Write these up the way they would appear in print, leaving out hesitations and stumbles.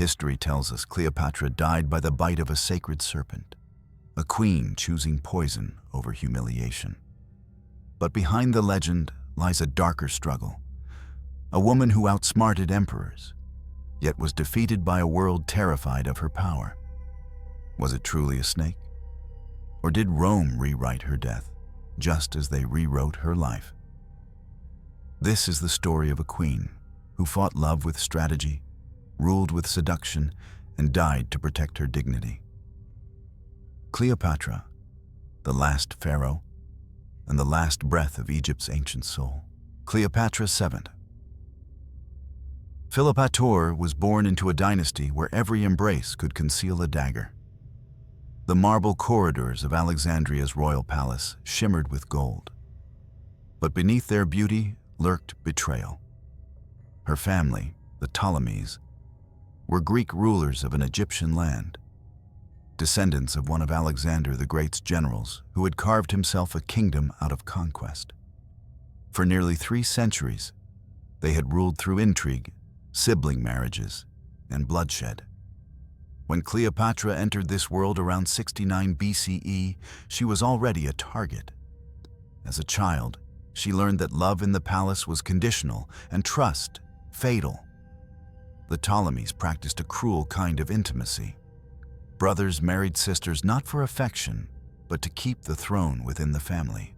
History tells us Cleopatra died by the bite of a sacred serpent, a queen choosing poison over humiliation. But behind the legend lies a darker struggle, a woman who outsmarted emperors, yet was defeated by a world terrified of her power. Was it truly a snake? Or did Rome rewrite her death, just as they rewrote her life? This is the story of a queen who fought love with strategy, ruled with seduction, and died to protect her dignity. Cleopatra, the last pharaoh, and the last breath of Egypt's ancient soul. Cleopatra VII. Cleopatra was born into a dynasty where every embrace could conceal a dagger. The marble corridors of Alexandria's royal palace shimmered with gold. But beneath their beauty lurked betrayal. Her family, the Ptolemies, were Greek rulers of an Egyptian land, descendants of one of Alexander the Great's generals who had carved himself a kingdom out of conquest. For nearly 3 centuries, they had ruled through intrigue, sibling marriages, and bloodshed. When Cleopatra entered this world around 69 BCE, she was already a target. As a child, she learned that love in the palace was conditional and trust fatal. The Ptolemies practiced a cruel kind of intimacy. Brothers married sisters not for affection, but to keep the throne within the family.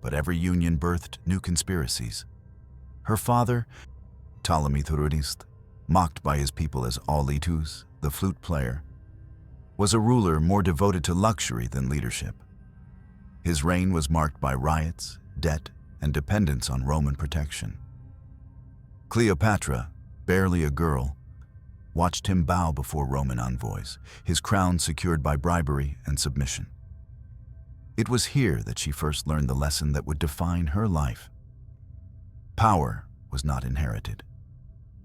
But every union birthed new conspiracies. Her father, Ptolemy Thurudist, mocked by his people as Auletus, the flute player, was a ruler more devoted to luxury than leadership. His reign was marked by riots, debt, and dependence on Roman protection. Cleopatra, barely a girl, watched him bow before Roman envoys, his crown secured by bribery and submission. It was here that she first learned the lesson that would define her life. Power was not inherited.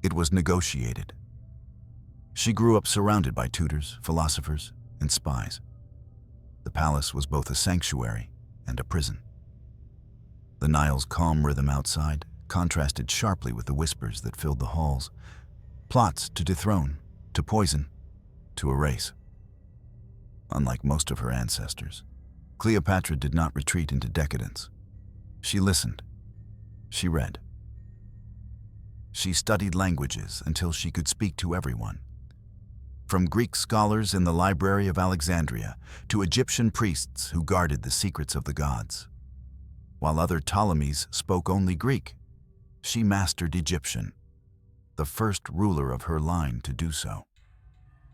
It was negotiated. She grew up surrounded by tutors, philosophers, and spies. The palace was both a sanctuary and a prison. The Nile's calm rhythm outside contrasted sharply with the whispers that filled the halls. Plots to dethrone, to poison, to erase. Unlike most of her ancestors, Cleopatra did not retreat into decadence. She listened. She read. She studied languages until she could speak to everyone. From Greek scholars in the Library of Alexandria to Egyptian priests who guarded the secrets of the gods. While other Ptolemies spoke only Greek, she mastered Egyptian, the first ruler of her line to do so.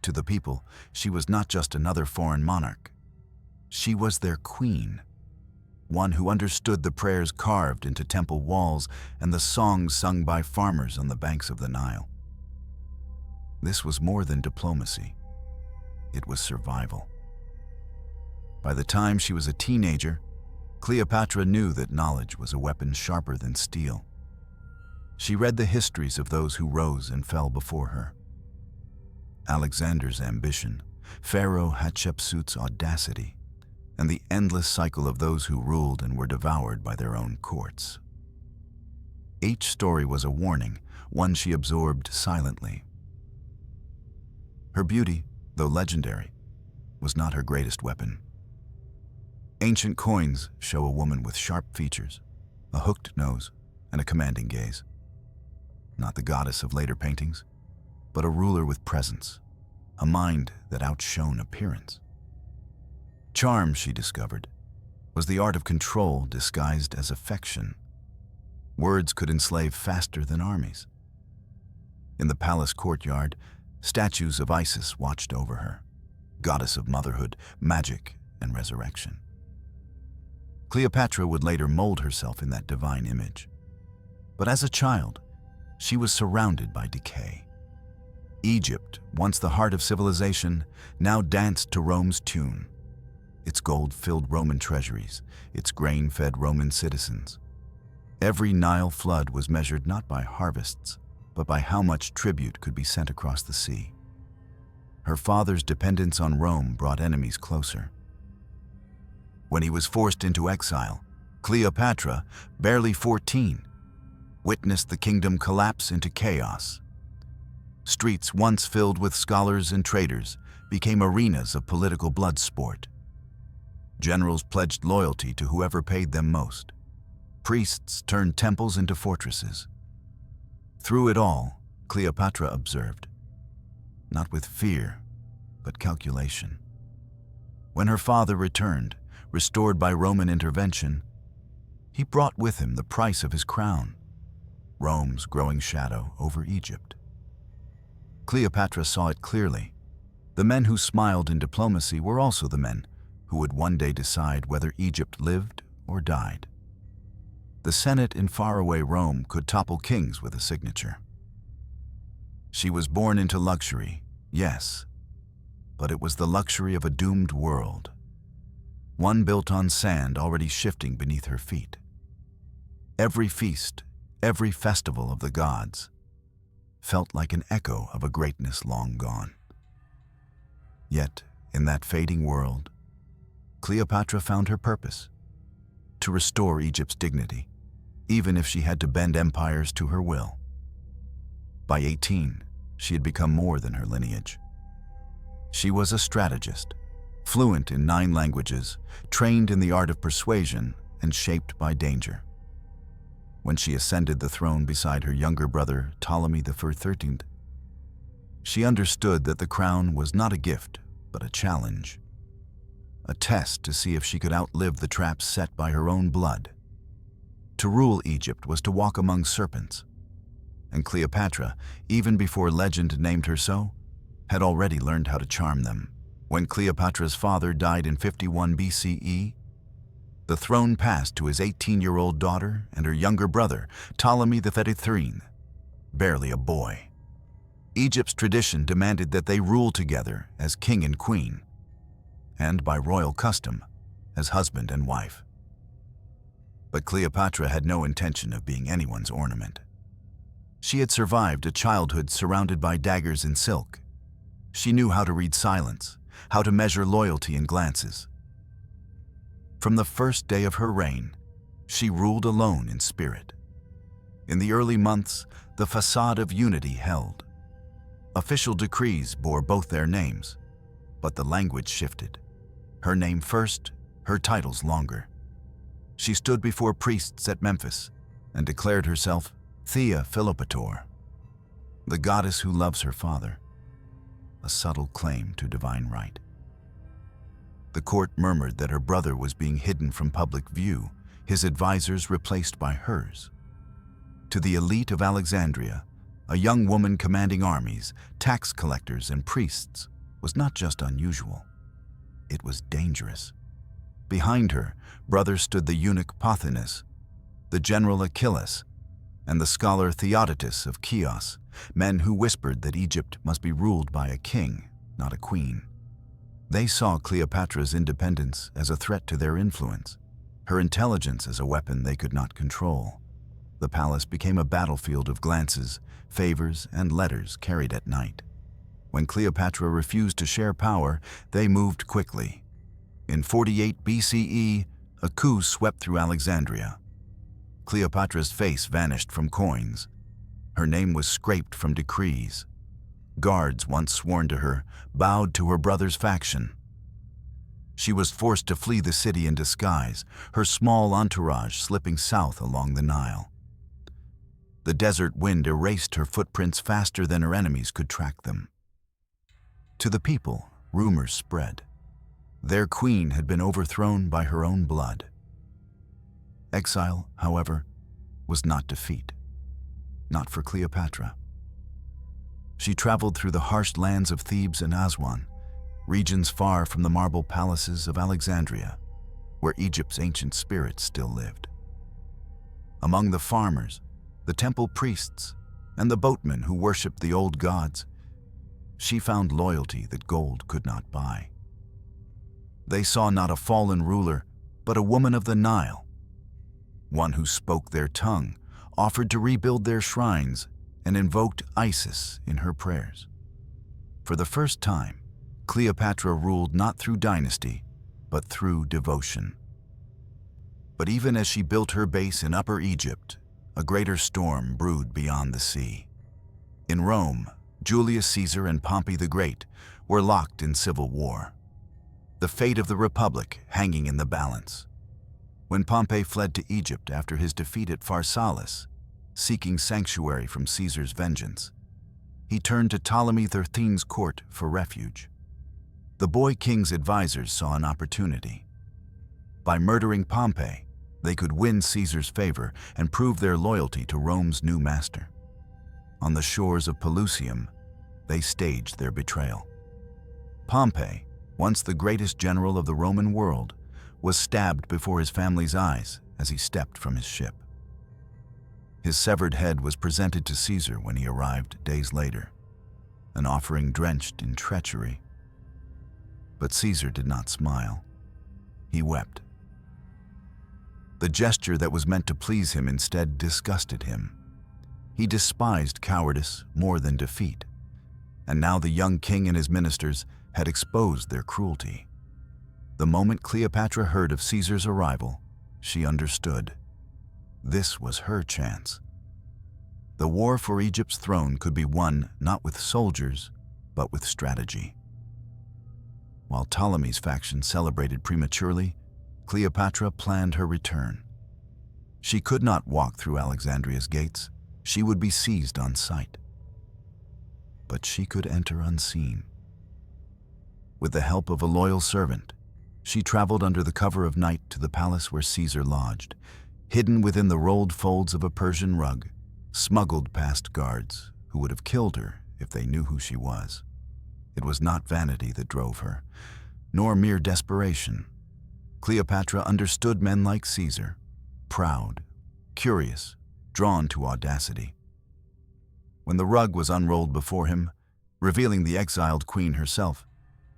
To the people, she was not just another foreign monarch. She was their queen, one who understood the prayers carved into temple walls and the songs sung by farmers on the banks of the Nile. This was more than diplomacy. It was survival. By the time she was a teenager, Cleopatra knew that knowledge was a weapon sharper than steel. She read the histories of those who rose and fell before her. Alexander's ambition, Pharaoh Hatshepsut's audacity, and the endless cycle of those who ruled and were devoured by their own courts. Each story was a warning, one she absorbed silently. Her beauty, though legendary, was not her greatest weapon. Ancient coins show a woman with sharp features, a hooked nose, and a commanding gaze. Not the goddess of later paintings, but a ruler with presence, a mind that outshone appearance. Charm, she discovered, was the art of control disguised as affection. Words could enslave faster than armies. In the palace courtyard, statues of Isis watched over her, goddess of motherhood, magic, and resurrection. Cleopatra would later mold herself in that divine image. But as a child, she was surrounded by decay. Egypt, once the heart of civilization, now danced to Rome's tune. Its gold filled Roman treasuries, its grain fed Roman citizens. Every Nile flood was measured not by harvests, but by how much tribute could be sent across the sea. Her father's dependence on Rome brought enemies closer. When he was forced into exile, Cleopatra, barely 14, witnessed the kingdom collapse into chaos. Streets once filled with scholars and traders became arenas of political blood sport. Generals pledged loyalty to whoever paid them most. Priests turned temples into fortresses. Through it all, Cleopatra observed, not with fear, but calculation. When her father returned, restored by Roman intervention, he brought with him the price of his crown, Rome's growing shadow over Egypt. Cleopatra saw it clearly. The men who smiled in diplomacy were also the men who would one day decide whether Egypt lived or died. The Senate in faraway Rome could topple kings with a signature. She was born into luxury, yes, but it was the luxury of a doomed world, one built on sand already shifting beneath her feet. Every feast, every festival of the gods felt like an echo of a greatness long gone. Yet, in that fading world, Cleopatra found her purpose: to restore Egypt's dignity, even if she had to bend empires to her will. By 18, she had become more than her lineage. She was a strategist, fluent in 9 languages, trained in the art of persuasion, and shaped by danger. When she ascended the throne beside her younger brother, Ptolemy XIII, she understood that the crown was not a gift, but a challenge, a test to see if she could outlive the traps set by her own blood. To rule Egypt was to walk among serpents, and Cleopatra, even before legend named her so, had already learned how to charm them. When Cleopatra's father died in 51 BCE, the throne passed to his 18-year-old daughter and her younger brother, Ptolemy XIII, barely a boy. Egypt's tradition demanded that they rule together as king and queen, and by royal custom, as husband and wife. But Cleopatra had no intention of being anyone's ornament. She had survived a childhood surrounded by daggers and silk. She knew how to read silence, how to measure loyalty in glances. From the first day of her reign, she ruled alone in spirit. In the early months, the facade of unity held. Official decrees bore both their names, but the language shifted. Her name first, her titles longer. She stood before priests at Memphis and declared herself Thea Philopator, the goddess who loves her father, a subtle claim to divine right. The court murmured that her brother was being hidden from public view, his advisors replaced by hers. To the elite of Alexandria, a young woman commanding armies, tax collectors, and priests was not just unusual, it was dangerous. Behind her, brothers stood the eunuch Pothinus, the general Achilles, and the scholar Theodotus of Chios, men who whispered that Egypt must be ruled by a king, not a queen. They saw Cleopatra's independence as a threat to their influence, her intelligence as a weapon they could not control. The palace became a battlefield of glances, favors, and letters carried at night. When Cleopatra refused to share power, they moved quickly. In 48 BCE, a coup swept through Alexandria. Cleopatra's face vanished from coins. Her name was scraped from decrees. Guards, once sworn to her, bowed to her brother's faction. She was forced to flee the city in disguise, her small entourage slipping south along the Nile. The desert wind erased her footprints faster than her enemies could track them. To the people, rumors spread. Their queen had been overthrown by her own blood. Exile, however, was not defeat. Not for Cleopatra. She traveled through the harsh lands of Thebes and Aswan, regions far from the marble palaces of Alexandria, where Egypt's ancient spirits still lived. Among the farmers, the temple priests, and the boatmen who worshipped the old gods, she found loyalty that gold could not buy. They saw not a fallen ruler, but a woman of the Nile, one who spoke their tongue, offered to rebuild their shrines, and invoked Isis in her prayers. For the first time, Cleopatra ruled not through dynasty, but through devotion. But even as she built her base in Upper Egypt, a greater storm brewed beyond the sea. In Rome, Julius Caesar and Pompey the Great were locked in civil war, the fate of the Republic hanging in the balance. When Pompey fled to Egypt after his defeat at Pharsalus, seeking sanctuary from Caesar's vengeance, he turned to Ptolemy XIII's court for refuge. The boy king's advisors saw an opportunity. By murdering Pompey, they could win Caesar's favor and prove their loyalty to Rome's new master. On the shores of Pelusium, they staged their betrayal. Pompey, once the greatest general of the Roman world, was stabbed before his family's eyes as he stepped from his ship. His severed head was presented to Caesar when he arrived days later, an offering drenched in treachery. But Caesar did not smile. He wept. The gesture that was meant to please him instead disgusted him. He despised cowardice more than defeat, and now the young king and his ministers had exposed their cruelty. The moment Cleopatra heard of Caesar's arrival, she understood. This was her chance. The war for Egypt's throne could be won not with soldiers, but with strategy. While Ptolemy's faction celebrated prematurely, Cleopatra planned her return. She could not walk through Alexandria's gates. She would be seized on sight. But she could enter unseen. With the help of a loyal servant, she traveled under the cover of night to the palace where Caesar lodged, hidden within the rolled folds of a Persian rug, smuggled past guards who would have killed her if they knew who she was. It was not vanity that drove her, nor mere desperation. Cleopatra understood men like Caesar, proud, curious, drawn to audacity. When the rug was unrolled before him, revealing the exiled queen herself,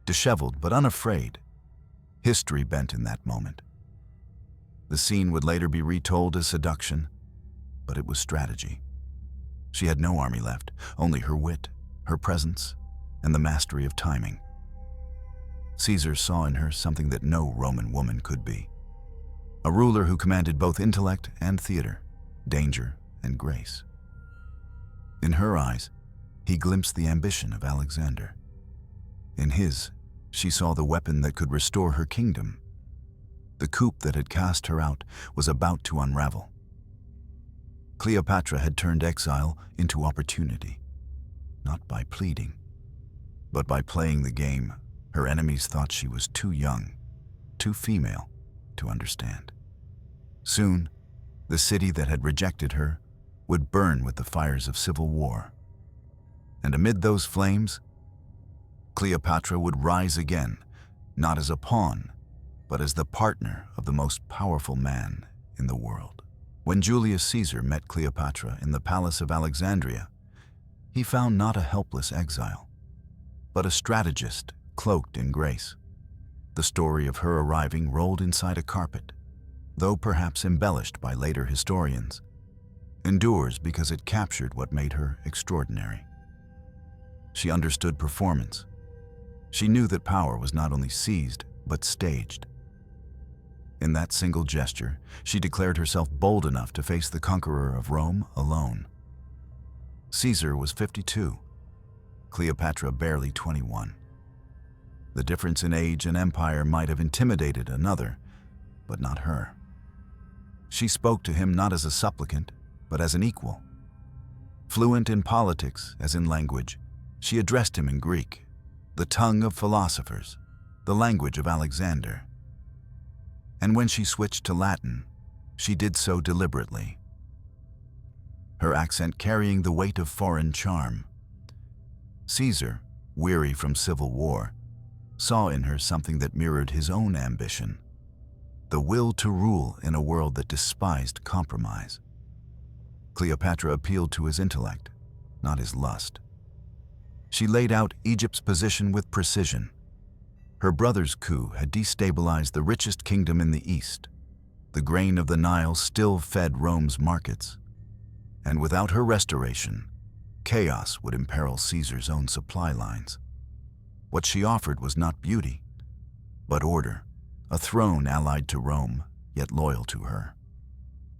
disheveled but unafraid, history bent in that moment. The scene would later be retold as seduction, but it was strategy. She had no army left, only her wit, her presence, and the mastery of timing. Caesar saw in her something that no Roman woman could be. A ruler who commanded both intellect and theater, danger and grace. In her eyes, he glimpsed the ambition of Alexander. In his, she saw the weapon that could restore her kingdom. The coup that had cast her out was about to unravel. Cleopatra had turned exile into opportunity, not by pleading, but by playing the game. Her enemies thought she was too young, too female to understand. Soon, the city that had rejected her would burn with the fires of civil war. And amid those flames, Cleopatra would rise again, not as a pawn, but as the partner of the most powerful man in the world. When Julius Caesar met Cleopatra in the palace of Alexandria, he found not a helpless exile, but a strategist cloaked in grace. The story of her arriving rolled inside a carpet, though perhaps embellished by later historians, endures because it captured what made her extraordinary. She understood performance. She knew that power was not only seized, but staged. In that single gesture, she declared herself bold enough to face the conqueror of Rome alone. Caesar was 52, Cleopatra barely 21. The difference in age and empire might have intimidated another, but not her. She spoke to him not as a supplicant, but as an equal. Fluent in politics as in language, she addressed him in Greek, the tongue of philosophers, the language of Alexander. And when she switched to Latin, she did so deliberately, her accent carrying the weight of foreign charm. Caesar, weary from civil war, saw in her something that mirrored his own ambition, the will to rule in a world that despised compromise. Cleopatra appealed to his intellect, not his lust. She laid out Egypt's position with precision. Her brother's coup had destabilized the richest kingdom in the east. The grain of the Nile still fed Rome's markets. And without her restoration, chaos would imperil Caesar's own supply lines. What she offered was not beauty, but order, a throne allied to Rome, yet loyal to her.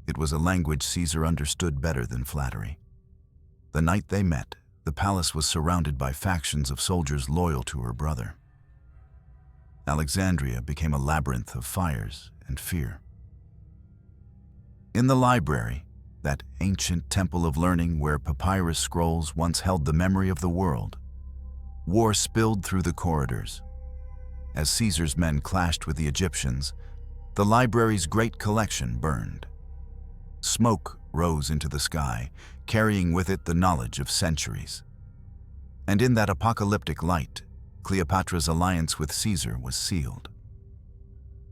It was a language Caesar understood better than flattery. The night they met, the palace was surrounded by factions of soldiers loyal to her brother. Alexandria became a labyrinth of fires and fear. In the library, that ancient temple of learning where papyrus scrolls once held the memory of the world, war spilled through the corridors. As Caesar's men clashed with the Egyptians, the library's great collection burned. Smoke rose into the sky, carrying with it the knowledge of centuries. And in that apocalyptic light, Cleopatra's alliance with Caesar was sealed.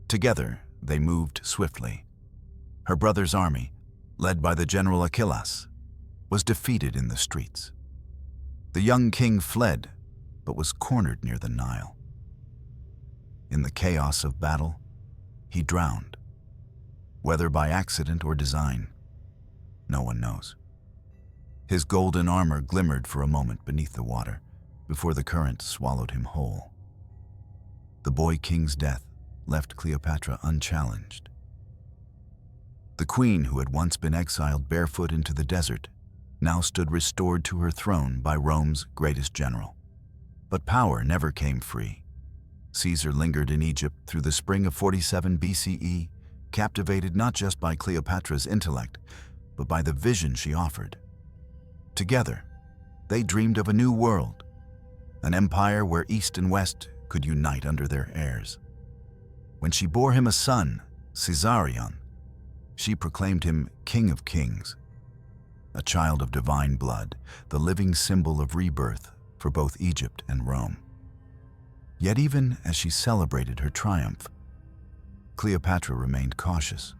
Together, they moved swiftly. Her brother's army, led by the general Achillas, was defeated in the streets. The young king fled, but was cornered near the Nile. In the chaos of battle, he drowned. Whether by accident or design, no one knows. His golden armor glimmered for a moment beneath the water, before the current swallowed him whole. The boy king's death left Cleopatra unchallenged. The queen, who had once been exiled barefoot into the desert, now stood restored to her throne by Rome's greatest general. But power never came free. Caesar lingered in Egypt through the spring of 47 BCE, captivated not just by Cleopatra's intellect, but by the vision she offered. Together, they dreamed of a new world, an empire where East and West could unite under their heirs. When she bore him a son, Caesarion, she proclaimed him King of Kings, a child of divine blood, the living symbol of rebirth for both Egypt and Rome. Yet even as she celebrated her triumph, Cleopatra remained cautious.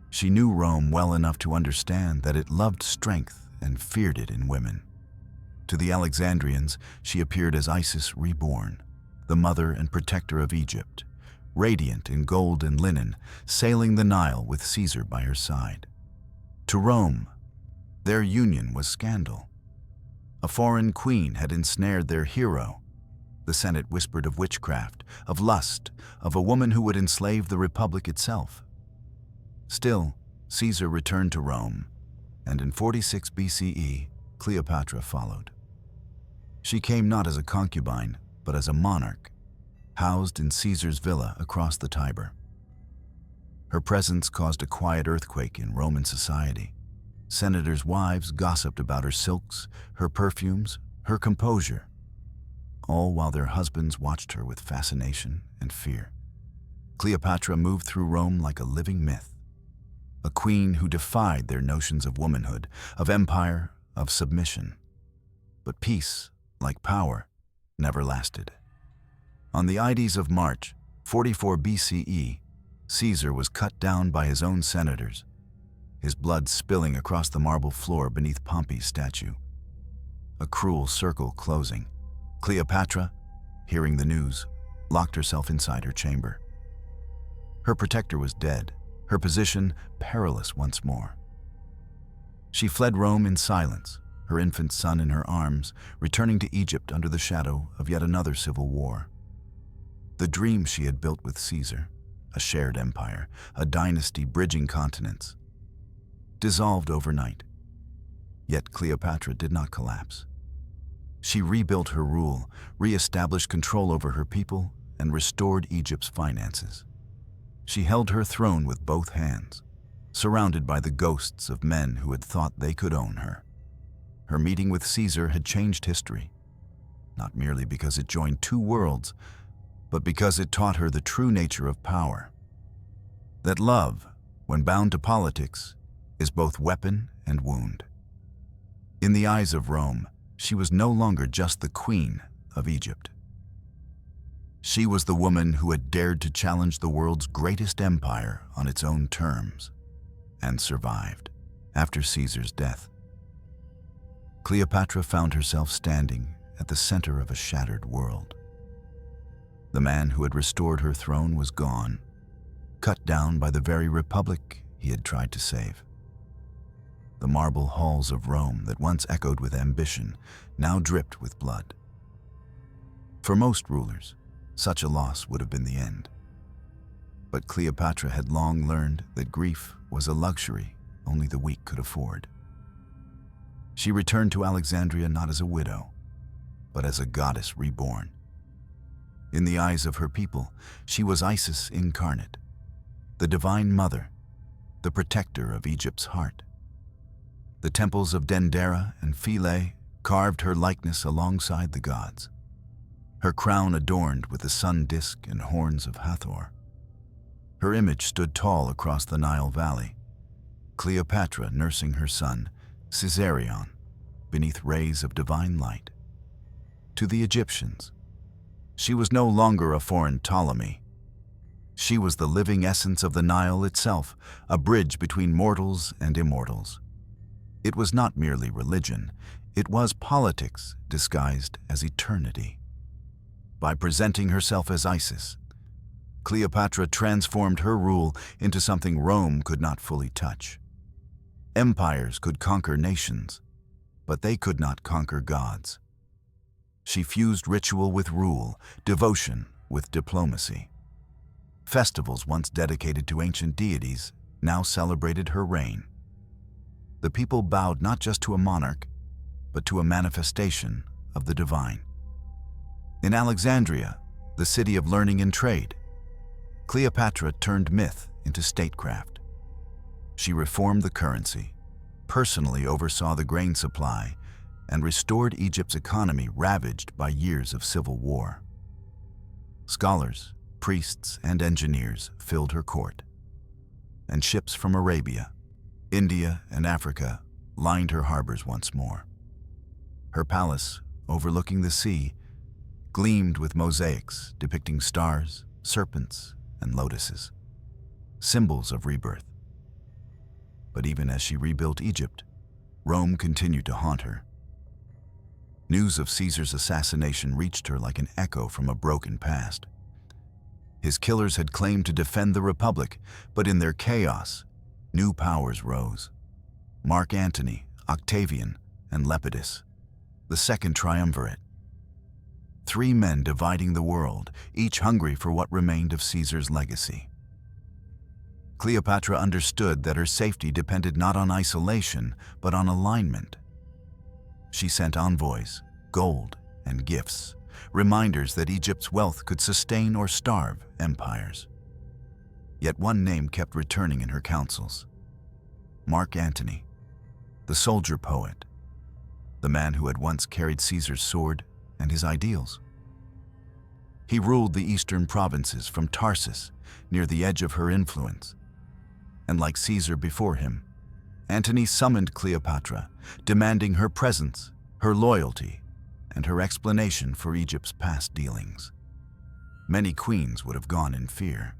She knew Rome well enough to understand that it loved strength and feared it in women. To the Alexandrians, she appeared as Isis reborn, the mother and protector of Egypt, radiant in gold and linen, sailing the Nile with Caesar by her side. To Rome, their union was scandal. A foreign queen had ensnared their hero. The Senate whispered of witchcraft, of lust, of a woman who would enslave the Republic itself. Still, Caesar returned to Rome, and in 46 BCE, Cleopatra followed. She came not as a concubine, but as a monarch, housed in Caesar's villa across the Tiber. Her presence caused a quiet earthquake in Roman society. Senators' wives gossiped about her silks, her perfumes, her composure, all while their husbands watched her with fascination and fear. Cleopatra moved through Rome like a living myth, a queen who defied their notions of womanhood, of empire, of submission. But peace, like power, never lasted. On the Ides of March, 44 BCE, Caesar was cut down by his own senators, his blood spilling across the marble floor beneath Pompey's statue. A cruel circle closing. Cleopatra, hearing the news, locked herself inside her chamber. Her protector was dead, her position perilous once more. She fled Rome in silence, her infant son in her arms, returning to Egypt under the shadow of yet another civil war. The dream she had built with Caesar, a shared empire, a dynasty bridging continents, dissolved overnight. Yet Cleopatra did not collapse. She rebuilt her rule, re-established control over her people, and restored Egypt's finances. She held her throne with both hands, surrounded by the ghosts of men who had thought they could own her. Her meeting with Caesar had changed history, not merely because it joined two worlds, but because it taught her the true nature of power. That love, when bound to politics, is both weapon and wound. In the eyes of Rome, she was no longer just the queen of Egypt. She was the woman who had dared to challenge the world's greatest empire on its own terms, and survived after Caesar's death. Cleopatra found herself standing at the center of a shattered world. The man who had restored her throne was gone, cut down by the very republic he had tried to save. The marble halls of Rome that once echoed with ambition now dripped with blood. For most rulers, such a loss would have been the end. But Cleopatra had long learned that grief was a luxury only the weak could afford. She returned to Alexandria not as a widow, but as a goddess reborn. In the eyes of her people, she was Isis incarnate, the divine mother, the protector of Egypt's heart. The temples of Dendera and Philae carved her likeness alongside the gods, her crown adorned with the sun disk and horns of Hathor. Her image stood tall across the Nile Valley, Cleopatra nursing her son, Caesarion, beneath rays of divine light. To the Egyptians, she was no longer a foreign Ptolemy. She was the living essence of the Nile itself, a bridge between mortals and immortals. It was not merely religion, it was politics disguised as eternity. By presenting herself as Isis, Cleopatra transformed her rule into something Rome could not fully touch. Empires could conquer nations, but they could not conquer gods. She fused ritual with rule, devotion with diplomacy. Festivals once dedicated to ancient deities now celebrated her reign. The people bowed not just to a monarch, but to a manifestation of the divine. In Alexandria, the city of learning and trade, Cleopatra turned myth into statecraft. She reformed the currency, personally oversaw the grain supply, and restored Egypt's economy ravaged by years of civil war. Scholars, priests, and engineers filled her court, and ships from Arabia, India, and Africa lined her harbors once more. Her palace, overlooking the sea, gleamed with mosaics depicting stars, serpents, and lotuses, symbols of rebirth. But even as she rebuilt Egypt, Rome continued to haunt her. News of Caesar's assassination reached her like an echo from a broken past. His killers had claimed to defend the Republic, but in their chaos, new powers rose. Mark Antony, Octavian, and Lepidus, the second triumvirate. 3 men dividing the world, each hungry for what remained of Caesar's legacy. Cleopatra understood that her safety depended not on isolation, but on alignment. She sent envoys, gold, and gifts, reminders that Egypt's wealth could sustain or starve empires. Yet one name kept returning in her councils: Mark Antony, the soldier poet, the man who had once carried Caesar's sword and his ideals. He ruled the eastern provinces from Tarsus, near the edge of her influence. And like Caesar before him, Antony summoned Cleopatra, demanding her presence, her loyalty, and her explanation for Egypt's past dealings. Many queens would have gone in fear.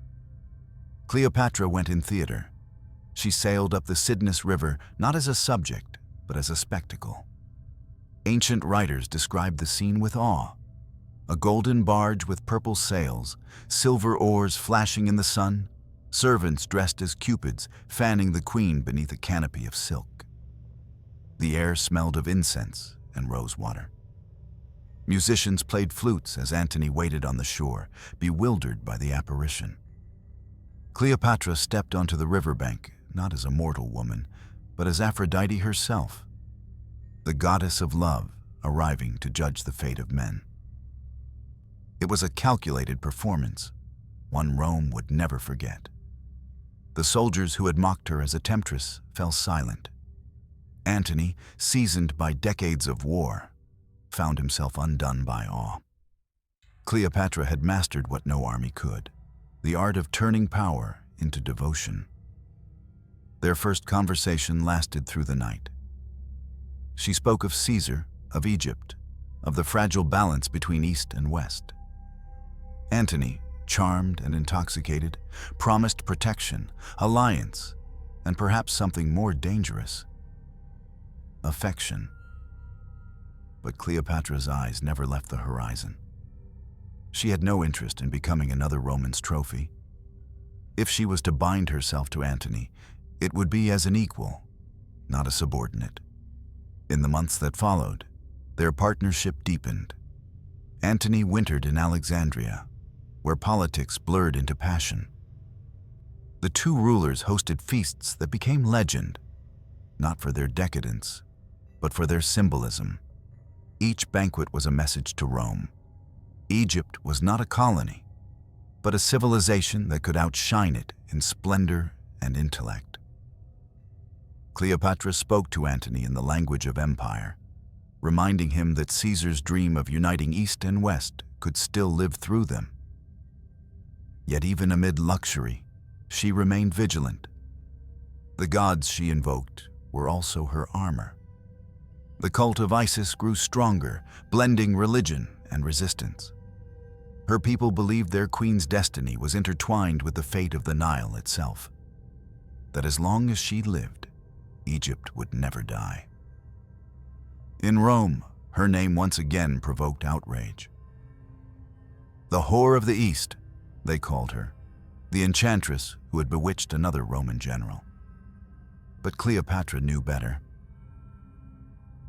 Cleopatra went in theater. She sailed up the Cydnus River not as a subject, but as a spectacle. Ancient writers described the scene with awe. A golden barge with purple sails, silver oars flashing in the sun, servants dressed as cupids fanning the queen beneath a canopy of silk. The air smelled of incense and rose water. Musicians played flutes as Antony waited on the shore, bewildered by the apparition. Cleopatra stepped onto the riverbank, not as a mortal woman, but as Aphrodite herself, the goddess of love arriving to judge the fate of men. It was a calculated performance, one Rome would never forget. The soldiers who had mocked her as a temptress fell silent. Antony, seasoned by decades of war, found himself undone by awe. Cleopatra had mastered what no army could, the art of turning power into devotion. Their first conversation lasted through the night. She spoke of Caesar, of Egypt, of the fragile balance between East and West. Antony, charmed and intoxicated, promised protection, alliance, and perhaps something more dangerous: affection. But Cleopatra's eyes never left the horizon. She had no interest in becoming another Roman's trophy. If she was to bind herself to Antony, it would be as an equal, not a subordinate. In the months that followed, their partnership deepened. Antony wintered in Alexandria, where politics blurred into passion. The two rulers hosted feasts that became legend, not for their decadence, but for their symbolism. Each banquet was a message to Rome. Egypt was not a colony, but a civilization that could outshine it in splendor and intellect. Cleopatra spoke to Antony in the language of empire, reminding him that Caesar's dream of uniting East and West could still live through them. Yet even amid luxury, she remained vigilant. The gods she invoked were also her armor. The cult of Isis grew stronger, blending religion and resistance. Her people believed their queen's destiny was intertwined with the fate of the Nile itself, that as long as she lived, Egypt would never die. In Rome, her name once again provoked outrage. The whore of the East, they called her, the enchantress who had bewitched another Roman general. But Cleopatra knew better.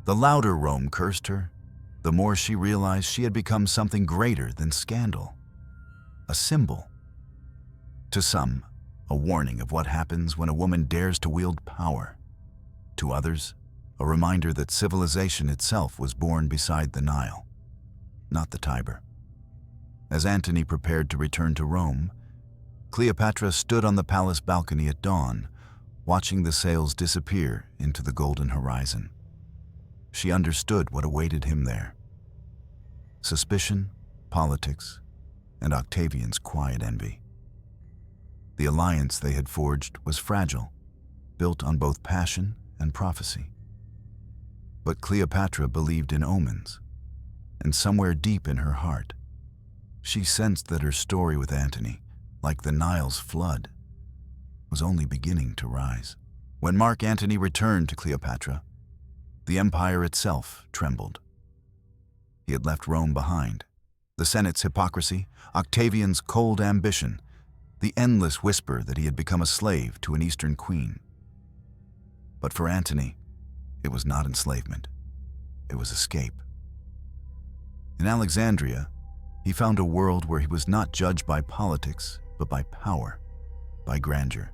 The louder Rome cursed her, the more she realized she had become something greater than scandal, a symbol. To some, a warning of what happens when a woman dares to wield power. To others, a reminder that civilization itself was born beside the Nile, not the Tiber. As Antony prepared to return to Rome, Cleopatra stood on the palace balcony at dawn, watching the sails disappear into the golden horizon. She understood what awaited him there. Suspicion, politics, and Octavian's quiet envy. The alliance they had forged was fragile, built on both passion and prophecy. But Cleopatra believed in omens, and somewhere deep in her heart, she sensed that her story with Antony, like the Nile's flood, was only beginning to rise. When Mark Antony returned to Cleopatra, the empire itself trembled. He had left Rome behind. The Senate's hypocrisy, Octavian's cold ambition, the endless whisper that he had become a slave to an Eastern queen. But for Antony, it was not enslavement. It was escape. In Alexandria, he found a world where he was not judged by politics, but by power, by grandeur,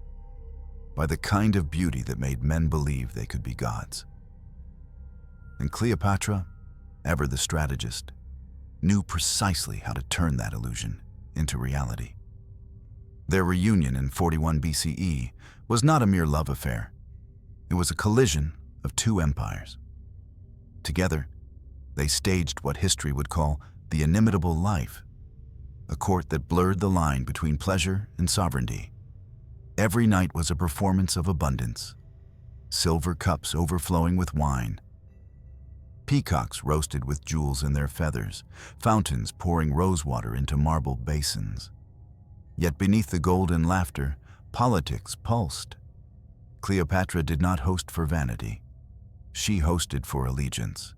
by the kind of beauty that made men believe they could be gods. And Cleopatra, ever the strategist, knew precisely how to turn that illusion into reality. Their reunion in 41 BCE was not a mere love affair. It was a collision of two empires. Together, they staged what history would call the inimitable life, a court that blurred the line between pleasure and sovereignty. Every night was a performance of abundance, silver cups overflowing with wine, peacocks roasted with jewels in their feathers, fountains pouring rosewater into marble basins. Yet beneath the golden laughter, politics pulsed. Cleopatra did not host for vanity. She hosted for allegiance.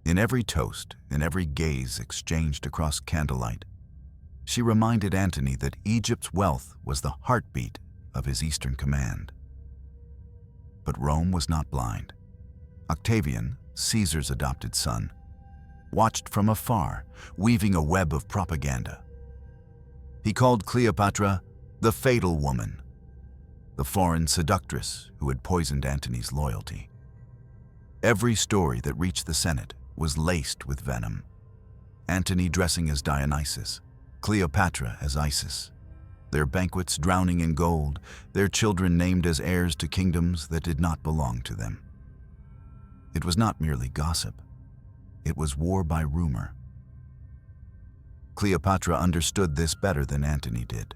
In every toast, in every gaze exchanged across candlelight, she reminded Antony that Egypt's wealth was the heartbeat of his Eastern command. But Rome was not blind. Octavian, Caesar's adopted son, watched from afar, weaving a web of propaganda. He called Cleopatra the fatal woman, the foreign seductress who had poisoned Antony's loyalty. Every story that reached the Senate was laced with venom. Antony dressing as Dionysus, Cleopatra as Isis, their banquets drowning in gold, their children named as heirs to kingdoms that did not belong to them. It was not merely gossip. It was war by rumor. Cleopatra understood this better than Antony did.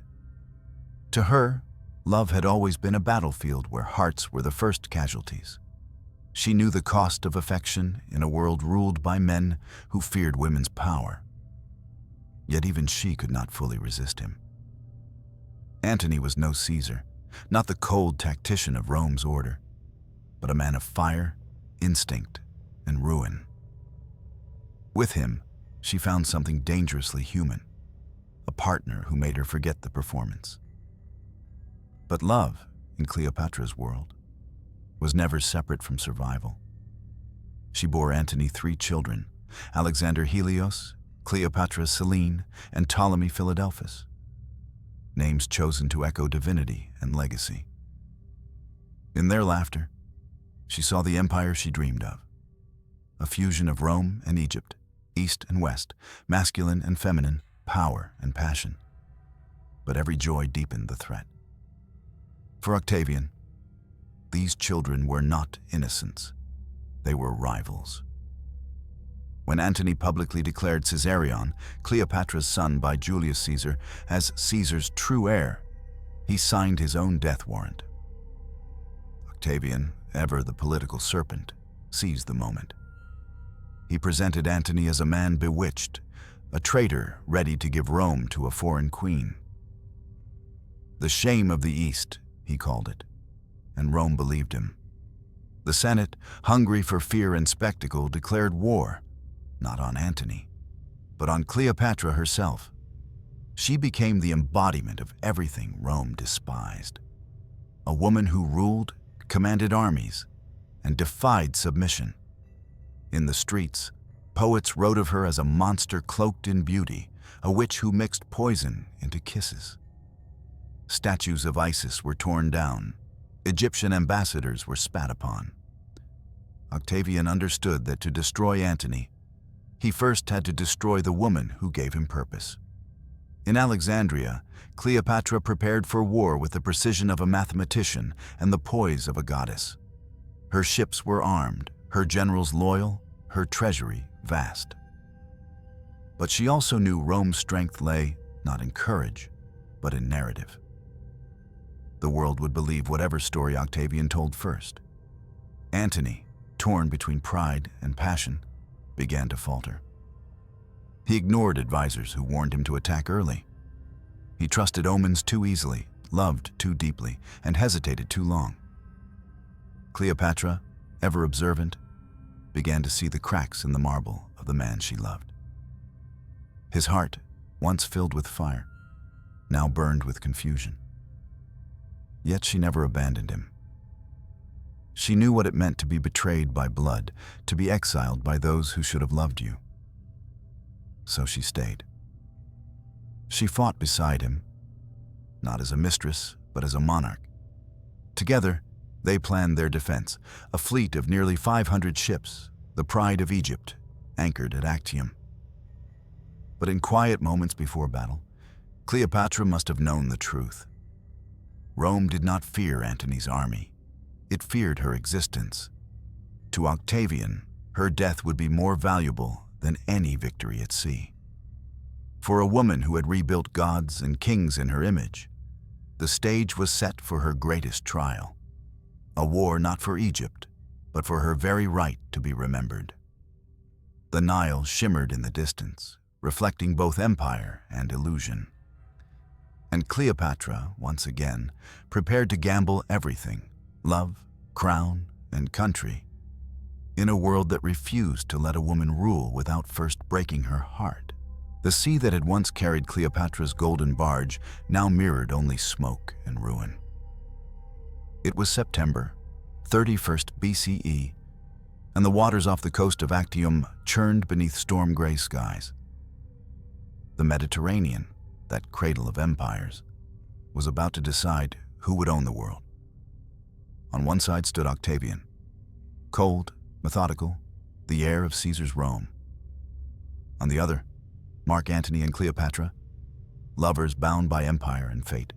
To her, love had always been a battlefield where hearts were the first casualties. She knew the cost of affection in a world ruled by men who feared women's power. Yet even she could not fully resist him. Antony was no Caesar, not the cold tactician of Rome's order, but a man of fire, instinct, and ruin. With him, she found something dangerously human, a partner who made her forget the performance. But love, in Cleopatra's world, was never separate from survival. She bore Antony 3 children, Alexander Helios, Cleopatra Selene, and Ptolemy Philadelphus, names chosen to echo divinity and legacy. In their laughter, she saw the empire she dreamed of, a fusion of Rome and Egypt, East and West, masculine and feminine, power and passion. But every joy deepened the threat. For Octavian, these children were not innocents. They were rivals. When Antony publicly declared Caesarion, Cleopatra's son by Julius Caesar, as Caesar's true heir, he signed his own death warrant. Octavian, ever the political serpent, seized the moment. He presented Antony as a man bewitched, a traitor ready to give Rome to a foreign queen. The shame of the East, he called it, and Rome believed him. The Senate, hungry for fear and spectacle, declared war, not on Antony, but on Cleopatra herself. She became the embodiment of everything Rome despised. A woman who ruled, commanded armies, and defied submission. In the streets, poets wrote of her as a monster cloaked in beauty, a witch who mixed poison into kisses. Statues of Isis were torn down. Egyptian ambassadors were spat upon. Octavian understood that to destroy Antony, he first had to destroy the woman who gave him purpose. In Alexandria, Cleopatra prepared for war with the precision of a mathematician and the poise of a goddess. Her ships were armed, her generals loyal, her treasury vast. But she also knew Rome's strength lay not in courage, but in narrative. The world would believe whatever story Octavian told first. Antony, torn between pride and passion, began to falter. He ignored advisors who warned him to attack early. He trusted omens too easily, loved too deeply, and hesitated too long. Cleopatra, ever observant, began to see the cracks in the marble of the man she loved. His heart, once filled with fire, now burned with confusion. Yet she never abandoned him. She knew what it meant to be betrayed by blood, to be exiled by those who should have loved you. So she stayed. She fought beside him, not as a mistress, but as a monarch. Together, they planned their defense, a fleet of nearly 500 ships, the pride of Egypt, anchored at Actium. But in quiet moments before battle, Cleopatra must have known the truth. Rome did not fear Antony's army. It feared her existence. To Octavian, her death would be more valuable than any victory at sea. For a woman who had rebuilt gods and kings in her image, the stage was set for her greatest trial. A war not for Egypt, but for her very right to be remembered. The Nile shimmered in the distance, reflecting both empire and illusion. And Cleopatra, once again, prepared to gamble everything, love, crown, and country, in a world that refused to let a woman rule without first breaking her heart. The sea that had once carried Cleopatra's golden barge now mirrored only smoke and ruin. It was September, 31st BCE, and the waters off the coast of Actium churned beneath storm-gray skies. The Mediterranean, that cradle of empires, was about to decide who would own the world. On one side stood Octavian, cold, methodical, the heir of Caesar's Rome. On the other, Mark Antony and Cleopatra, lovers bound by empire and fate,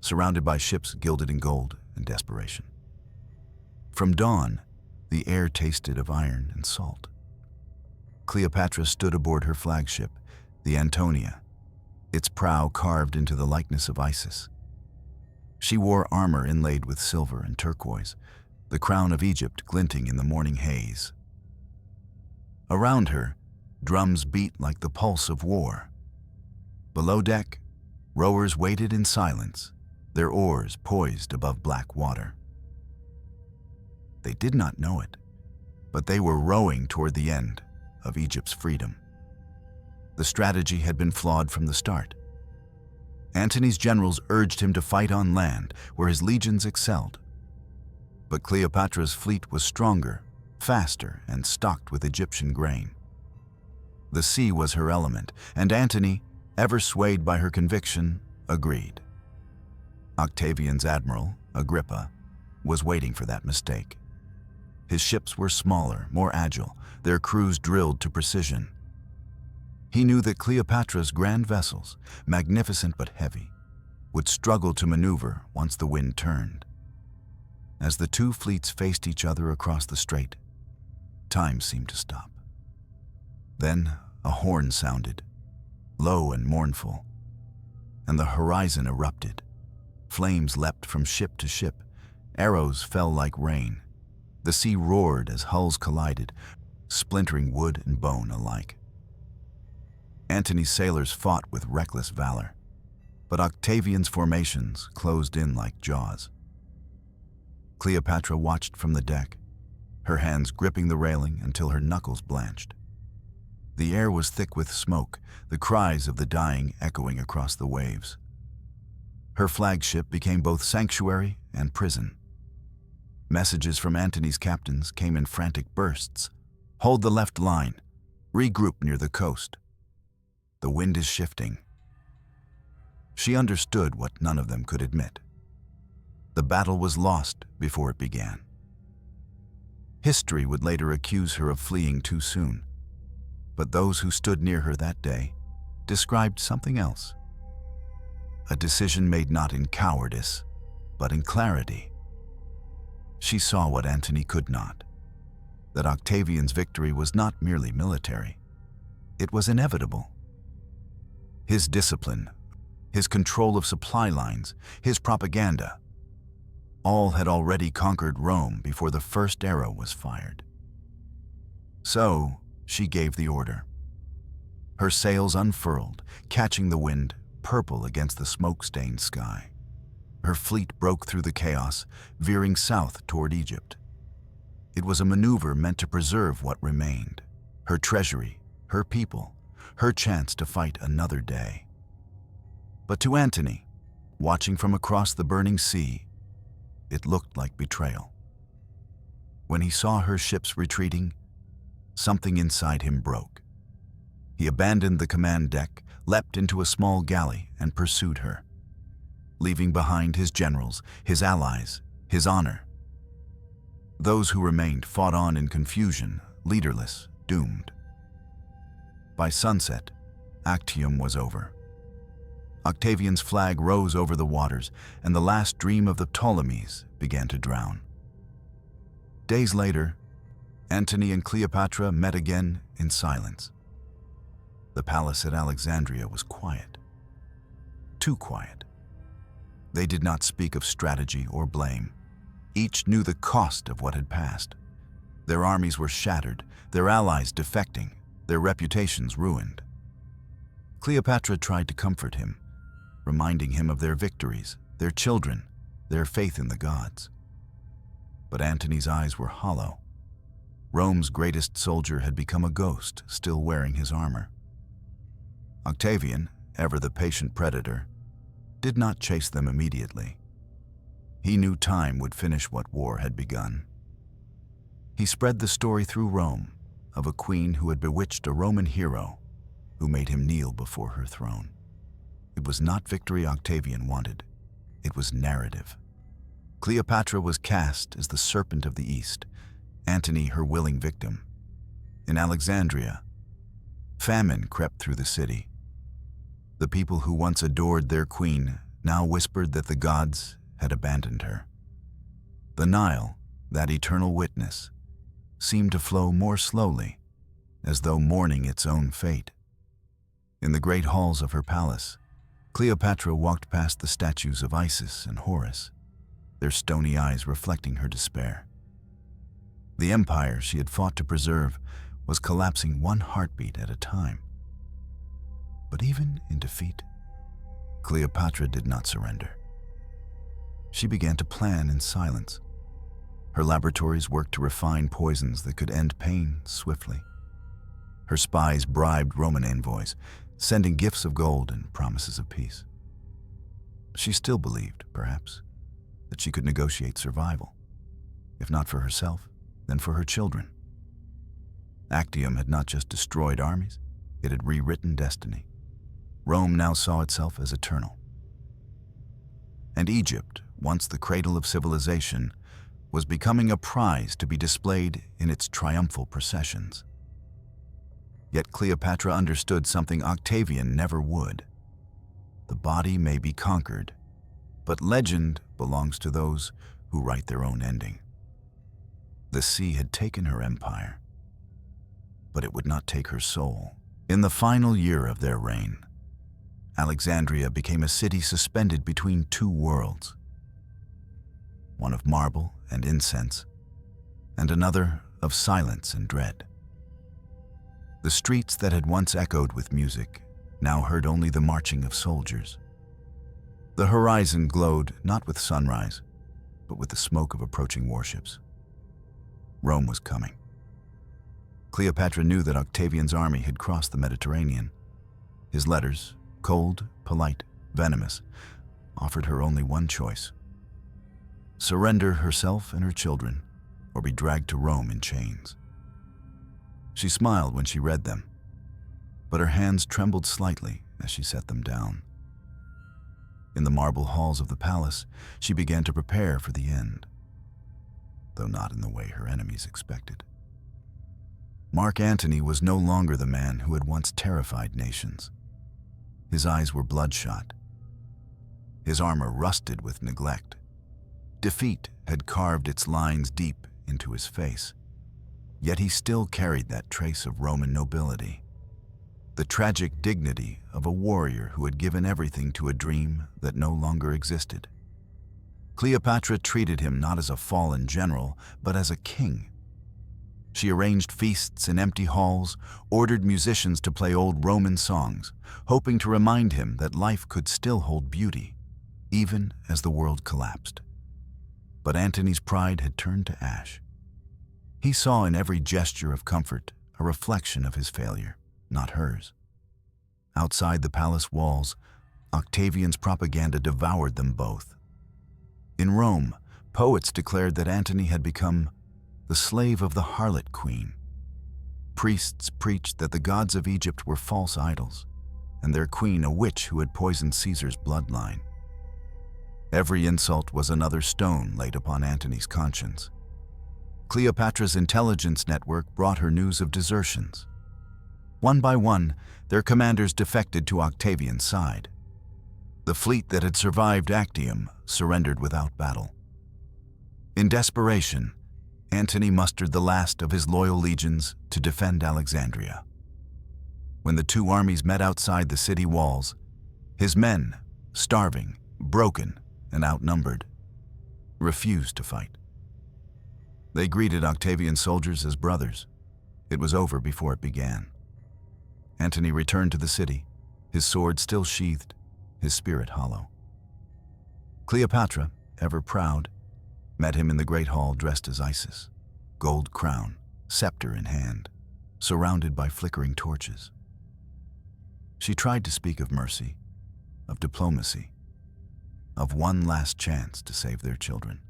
surrounded by ships gilded in gold and desperation. From dawn, the air tasted of iron and salt. Cleopatra stood aboard her flagship, the Antonia, its prow carved into the likeness of Isis. She wore armor inlaid with silver and turquoise, the crown of Egypt glinting in the morning haze. Around her, drums beat like the pulse of war. Below deck, rowers waited in silence, their oars poised above black water. They did not know it, but they were rowing toward the end of Egypt's freedom. The strategy had been flawed from the start. Antony's generals urged him to fight on land, where his legions excelled. But Cleopatra's fleet was stronger, faster, and stocked with Egyptian grain. The sea was her element, and Antony, ever swayed by her conviction, agreed. Octavian's admiral, Agrippa, was waiting for that mistake. His ships were smaller, more agile, their crews drilled to precision. He knew that Cleopatra's grand vessels, magnificent but heavy, would struggle to maneuver once the wind turned. As the two fleets faced each other across the strait, time seemed to stop. Then a horn sounded, low and mournful, and the horizon erupted. Flames leapt from ship to ship, arrows fell like rain. The sea roared as hulls collided, splintering wood and bone alike. Antony's sailors fought with reckless valor, but Octavian's formations closed in like jaws. Cleopatra watched from the deck, her hands gripping the railing until her knuckles blanched. The air was thick with smoke, the cries of the dying echoing across the waves. Her flagship became both sanctuary and prison. Messages from Antony's captains came in frantic bursts. Hold the left line. Regroup near the coast. The wind is shifting. She understood what none of them could admit. The battle was lost before it began. History would later accuse her of fleeing too soon, but those who stood near her that day described something else. A decision made not in cowardice, but in clarity. She saw what Antony could not, that Octavian's victory was not merely military. It was inevitable. His discipline, his control of supply lines, his propaganda, all had already conquered Rome before the first arrow was fired. So she gave the order. Her sails unfurled, catching the wind, purple against the smoke-stained sky. Her fleet broke through the chaos, veering south toward Egypt. It was a maneuver meant to preserve what remained, her treasury, her people, her chance to fight another day. But to Antony, watching from across the burning sea, it looked like betrayal. When he saw her ships retreating, something inside him broke. He abandoned the command deck, leapt into a small galley, and pursued her, leaving behind his generals, his allies, his honor. Those who remained fought on in confusion, leaderless, doomed. By sunset, Actium was over. Octavian's flag rose over the waters, and the last dream of the Ptolemies began to drown. Days later, Antony and Cleopatra met again in silence. The palace at Alexandria was quiet. Too quiet. They did not speak of strategy or blame. Each knew the cost of what had passed. Their armies were shattered, their allies defecting, their reputations ruined. Cleopatra tried to comfort him, reminding him of their victories, their children, their faith in the gods. But Antony's eyes were hollow. Rome's greatest soldier had become a ghost, still wearing his armor. Octavian, ever the patient predator, did not chase them immediately. He knew time would finish what war had begun. He spread the story through Rome of a queen who had bewitched a Roman hero who made him kneel before her throne. It was not victory Octavian wanted. It was narrative. Cleopatra was cast as the serpent of the East, Antony her willing victim. In Alexandria, famine crept through the city. The people who once adored their queen now whispered that the gods had abandoned her. The Nile, that eternal witness, seemed to flow more slowly, as though mourning its own fate. In the great halls of her palace, Cleopatra walked past the statues of Isis and Horus, their stony eyes reflecting her despair. The empire she had fought to preserve was collapsing one heartbeat at a time. But even in defeat, Cleopatra did not surrender. She began to plan in silence. Her laboratories worked to refine poisons that could end pain swiftly. Her spies bribed Roman envoys, sending gifts of gold and promises of peace. She still believed, perhaps, that she could negotiate survival, if not for herself, then for her children. Actium had not just destroyed armies, it had rewritten destiny. Rome now saw itself as eternal. And Egypt, once the cradle of civilization, was becoming a prize to be displayed in its triumphal processions. Yet Cleopatra understood something Octavian never would. The body may be conquered, but legend belongs to those who write their own ending. The sea had taken her empire, but it would not take her soul. In the final year of their reign, Alexandria became a city suspended between two worlds, one of marble and incense, and another of silence and dread. The streets that had once echoed with music now heard only the marching of soldiers. The horizon glowed not with sunrise, but with the smoke of approaching warships. Rome was coming. Cleopatra knew that Octavian's army had crossed the Mediterranean. His letters, cold, polite, venomous, offered her only one choice: surrender herself and her children, or be dragged to Rome in chains. She smiled when she read them, but her hands trembled slightly as she set them down. In the marble halls of the palace, she began to prepare for the end, though not in the way her enemies expected. Mark Antony was no longer the man who had once terrified nations. His eyes were bloodshot, his armor rusted with neglect. Defeat had carved its lines deep into his face, yet he still carried that trace of Roman nobility, the tragic dignity of a warrior who had given everything to a dream that no longer existed. Cleopatra treated him not as a fallen general, but as a king. She arranged feasts in empty halls, ordered musicians to play old Roman songs, hoping to remind him that life could still hold beauty, even as the world collapsed. But Antony's pride had turned to ash. He saw in every gesture of comfort a reflection of his failure, not hers. Outside the palace walls, Octavian's propaganda devoured them both. In Rome, poets declared that Antony had become the slave of the harlot queen. Priests preached that the gods of Egypt were false idols, and their queen a witch who had poisoned Caesar's bloodline. Every insult was another stone laid upon Antony's conscience. Cleopatra's intelligence network brought her news of desertions. One by one, their commanders defected to Octavian's side. The fleet that had survived Actium surrendered without battle. In desperation, Antony mustered the last of his loyal legions to defend Alexandria. When the two armies met outside the city walls, his men, starving, broken, and outnumbered, refused to fight. They greeted Octavian's soldiers as brothers. It was over before it began. Antony returned to the city, his sword still sheathed, his spirit hollow. Cleopatra, ever proud, met him in the great hall dressed as Isis, gold crown, scepter in hand, surrounded by flickering torches. She tried to speak of mercy, of diplomacy, of one last chance to save their children.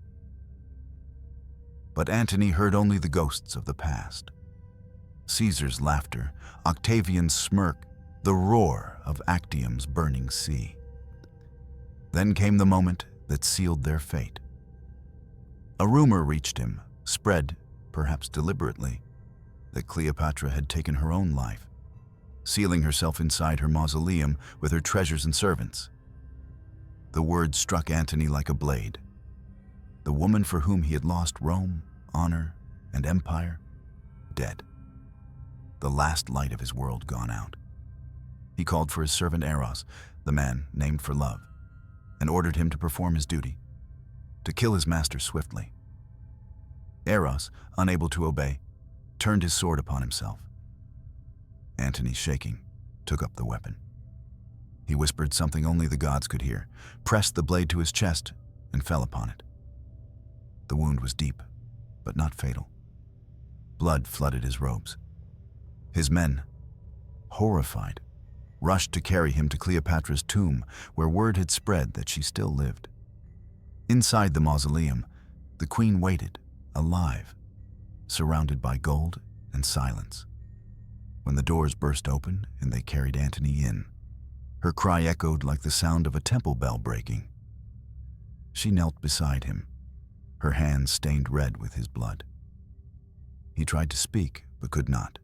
But Antony heard only the ghosts of the past. Caesar's laughter, Octavian's smirk, the roar of Actium's burning sea. Then came the moment that sealed their fate. A rumor reached him, spread, perhaps deliberately, that Cleopatra had taken her own life, sealing herself inside her mausoleum with her treasures and servants. The word struck Antony like a blade. The woman for whom he had lost Rome, honor, and empire, dead. The last light of his world gone out. He called for his servant Eros, the man named for love, and ordered him to perform his duty, to kill his master swiftly. Eros, unable to obey, turned his sword upon himself. Antony, shaking, took up the weapon. He whispered something only the gods could hear, pressed the blade to his chest, and fell upon it. The wound was deep, but not fatal. Blood flooded his robes. His men, horrified, rushed to carry him to Cleopatra's tomb, where word had spread that she still lived. Inside the mausoleum, the queen waited, alive, surrounded by gold and silence. When the doors burst open and they carried Antony in, her cry echoed like the sound of a temple bell breaking. She knelt beside him, her hands stained red with his blood. He tried to speak, but could not.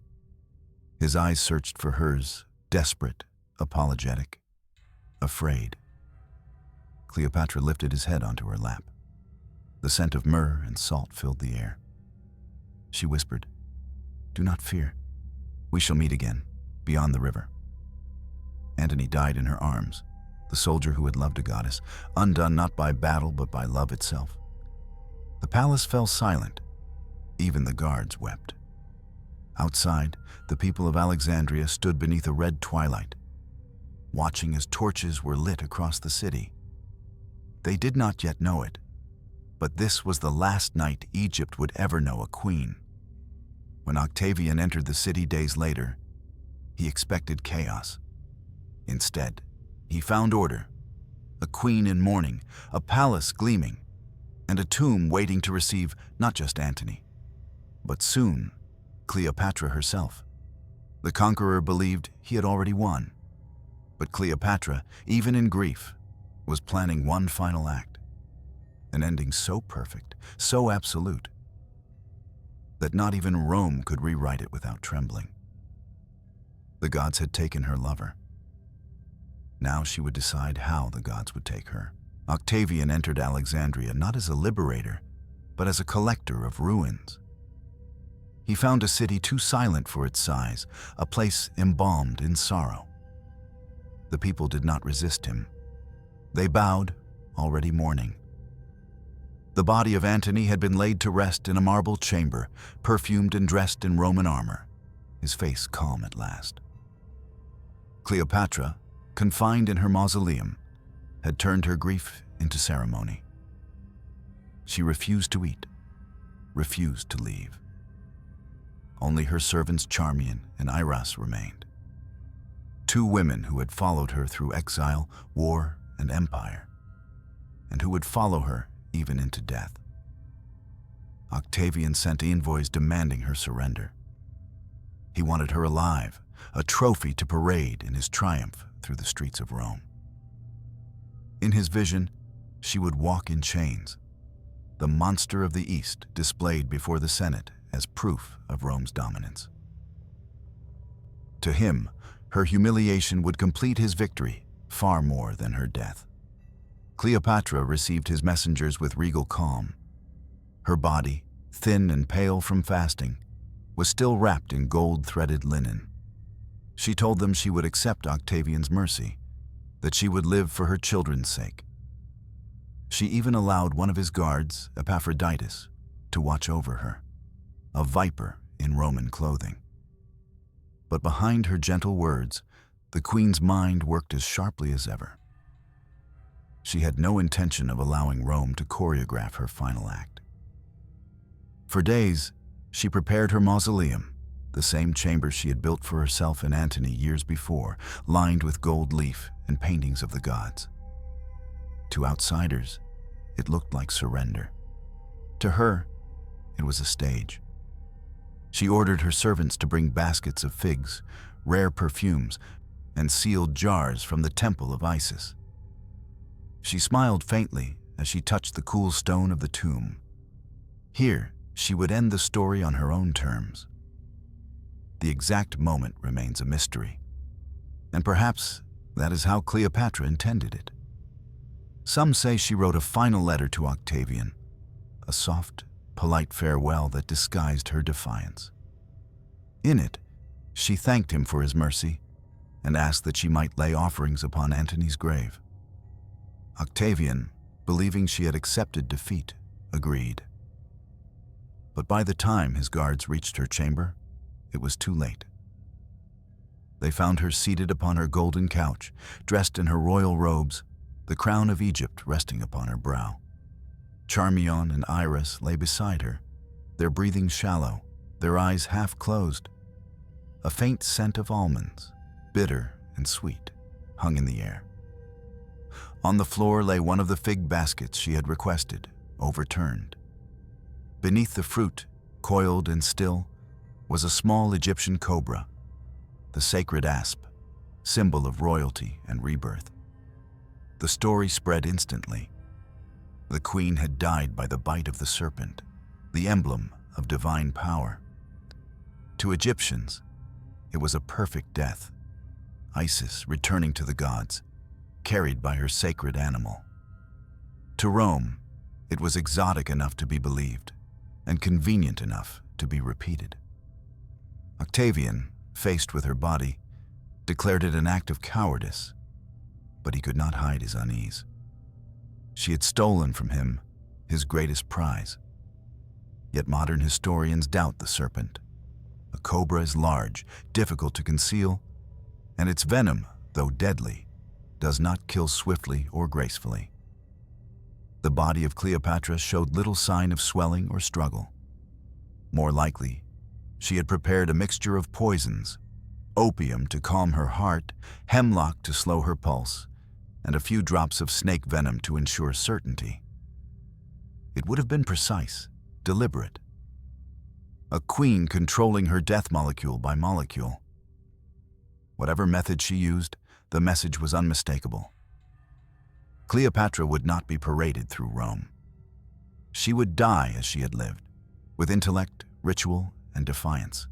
His eyes searched for hers, desperate, apologetic, afraid. Cleopatra lifted his head onto her lap. The scent of myrrh and salt filled the air. She whispered, "Do not fear. We shall meet again, beyond the river." Antony died in her arms, the soldier who had loved a goddess, undone not by battle but by love itself. The palace fell silent. Even the guards wept. Outside, the people of Alexandria stood beneath a red twilight, watching as torches were lit across the city. They did not yet know it, but this was the last night Egypt would ever know a queen. When Octavian entered the city days later, he expected chaos. Instead, he found order, a queen in mourning, a palace gleaming, and a tomb waiting to receive not just Antony, but soon Cleopatra herself. The conqueror believed he had already won, but Cleopatra, even in grief, was planning one final act, an ending so perfect, so absolute, that not even Rome could rewrite it without trembling. The gods had taken her lover. Now she would decide how the gods would take her. Octavian entered Alexandria not as a liberator, but as a collector of ruins. He found a city too silent for its size, a place embalmed in sorrow. The people did not resist him. They bowed, already mourning. The body of Antony had been laid to rest in a marble chamber, perfumed and dressed in Roman armor, his face calm at last. Cleopatra, confined in her mausoleum, had turned her grief into ceremony. She refused to eat, refused to leave. Only her servants Charmian and Iras remained, two women who had followed her through exile, war, and empire, and who would follow her even into death. Octavian sent envoys demanding her surrender. He wanted her alive, a trophy to parade in his triumph through the streets of Rome. In his vision, she would walk in chains, the monster of the East displayed before the Senate as proof of Rome's dominance. To him, her humiliation would complete his victory far more than her death. Cleopatra received his messengers with regal calm. Her body, thin and pale from fasting, was still wrapped in gold-threaded linen. She told them she would accept Octavian's mercy, that she would live for her children's sake. She even allowed one of his guards, Epaphroditus, to watch over her, a viper in Roman clothing. But behind her gentle words, the queen's mind worked as sharply as ever. She had no intention of allowing Rome to choreograph her final act. For days, she prepared her mausoleum, the same chamber she had built for herself and Antony years before, lined with gold leaf and paintings of the gods. To outsiders, it looked like surrender. To her, it was a stage. She ordered her servants to bring baskets of figs, rare perfumes, and sealed jars from the temple of Isis. She smiled faintly as she touched the cool stone of the tomb. Here, she would end the story on her own terms. The exact moment remains a mystery, and perhaps that is how Cleopatra intended it. Some say she wrote a final letter to Octavian, a soft, polite farewell that disguised her defiance. In it, she thanked him for his mercy and asked that she might lay offerings upon Antony's grave. Octavian, believing she had accepted defeat, agreed. But by the time his guards reached her chamber, it was too late. They found her seated upon her golden couch, dressed in her royal robes, the crown of Egypt resting upon her brow. Charmian and Iris lay beside her, their breathing shallow, their eyes half closed. A faint scent of almonds, bitter and sweet, hung in the air. On the floor lay one of the fig baskets she had requested, overturned. Beneath the fruit, coiled and still, was a small Egyptian cobra, the sacred asp, symbol of royalty and rebirth. The story spread instantly. The queen had died by the bite of the serpent, the emblem of divine power. To Egyptians, it was a perfect death, Isis returning to the gods, carried by her sacred animal. To Rome, it was exotic enough to be believed, and convenient enough to be repeated. Octavian, faced with her body, declared it an act of cowardice, but he could not hide his unease. She had stolen from him his greatest prize. Yet modern historians doubt the serpent. A cobra is large, difficult to conceal, and its venom, though deadly, does not kill swiftly or gracefully. The body of Cleopatra showed little sign of swelling or struggle. More likely, she had prepared a mixture of poisons, opium to calm her heart, hemlock to slow her pulse, and a few drops of snake venom to ensure certainty. It would have been precise, deliberate. A queen controlling her death molecule by molecule. Whatever method she used, the message was unmistakable. Cleopatra would not be paraded through Rome. She would die as she had lived, with intellect, ritual, and defiance.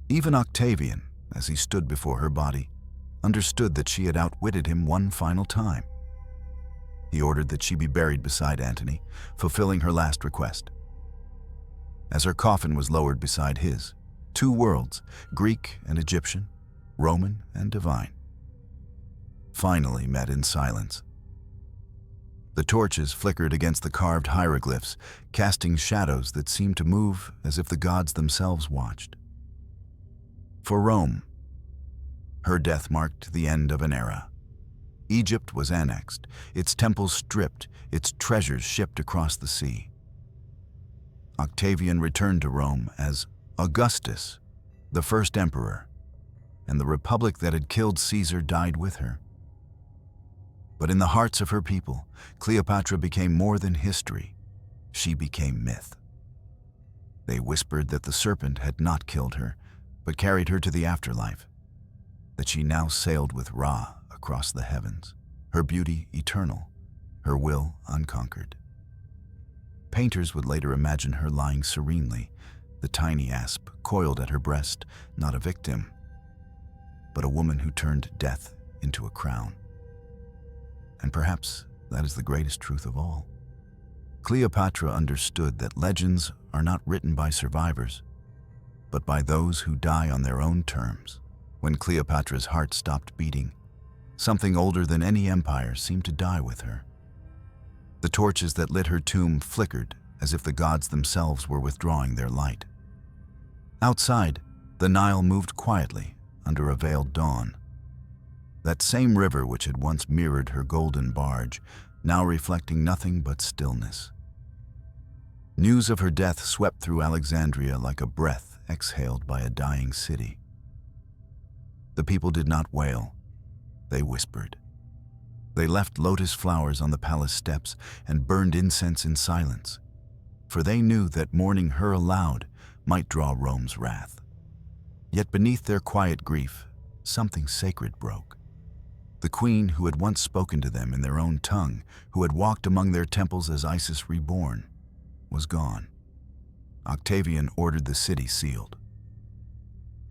Even Octavian, as he stood before her body, understood that she had outwitted him one final time. He ordered that she be buried beside Antony, fulfilling her last request. As her coffin was lowered beside his, two worlds, Greek and Egyptian, Roman and divine, finally met in silence. The torches flickered against the carved hieroglyphs, casting shadows that seemed to move as if the gods themselves watched. For Rome, her death marked the end of an era. Egypt was annexed, its temples stripped, its treasures shipped across the sea. Octavian returned to Rome as Augustus, the first emperor, and the republic that had killed Caesar died with her. But in the hearts of her people, Cleopatra became more than history. She became myth. They whispered that the serpent had not killed her, but carried her to the afterlife, that she now sailed with Ra across the heavens, her beauty eternal, her will unconquered. Painters would later imagine her lying serenely, the tiny asp coiled at her breast, not a victim, but a woman who turned death into a crown. And perhaps that is the greatest truth of all. Cleopatra understood that legends are not written by survivors, but by those who die on their own terms. When Cleopatra's heart stopped beating, something older than any empire seemed to die with her. The torches that lit her tomb flickered as if the gods themselves were withdrawing their light. Outside, the Nile moved quietly under a veiled dawn. That same river which had once mirrored her golden barge, now reflecting nothing but stillness. News of her death swept through Alexandria like a breath exhaled by a dying city. The people did not wail, they whispered. They left lotus flowers on the palace steps and burned incense in silence, for they knew that mourning her aloud might draw Rome's wrath. Yet beneath their quiet grief, something sacred broke. The queen who had once spoken to them in their own tongue, who had walked among their temples as Isis reborn, was gone. Octavian ordered the city sealed.